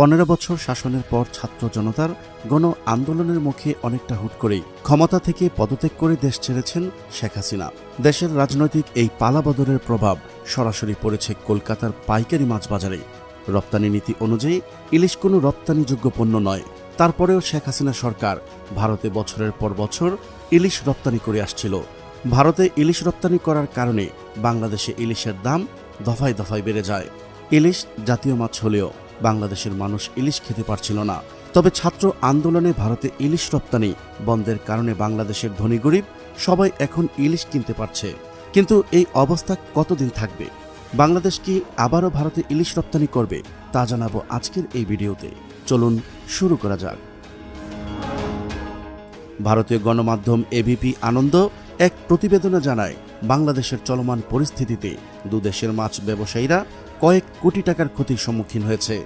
15 বছর শাসনের পর ছাত্র জনতার গণ আন্দোলনের মুখে অনেকটা হুট করেই ক্ষমতা থেকে পদত্যাগ করে দেশ ছেড়েছেন শেখ হাসিনা। দেশের রাজনৈতিক এই পালাবদলের প্রভাব সরাসরি পড়েছে কলকাতার পাইকারি মাছ বাজারে। রপ্তানি নীতি অনুযায়ী ইলিশ কোনো রপ্তানিযোগ্য পণ্য নয়। তারপরেও শেখ হাসিনা সরকার ভারতে বছরের পর বছর ইলিশ রপ্তানি করে আসছিল। ভারতে ইলিশ রপ্তানি করার কারণে বাংলাদেশে ইলিশের দাম দফায় দফায় বেড়ে যায়। ইলিশ জাতীয় মাছ হলেও বাংলাদেশের মানুষ ইলিশ খেতে পারছিল না। তবে ছাত্র আন্দোলনে ভারতে ইলিশ রপ্তানি বন্ধের কারণে বাংলাদেশের ধনী গরিব সবাই এখন ইলিশ কিনতে পারছে। কিন্তু এই অবস্থা কতদিন থাকবে? বাংলাদেশ কি আবারও ভারতে ইলিশ রপ্তানি করবে? তা জানাবো আজকের এই ভিডিওতে। চলুন শুরু করা যাক। ভারতীয় গণমাধ্যম এবিপি আনন্দ এক প্রতিবেদনে জানায়, বাংলাদেশের চলমান পরিস্থিতিতে দুদেশের মাছ ব্যবসায়ীরা কয়েক কোটি টাকার ক্ষতির সম্মুখীন হয়েছে।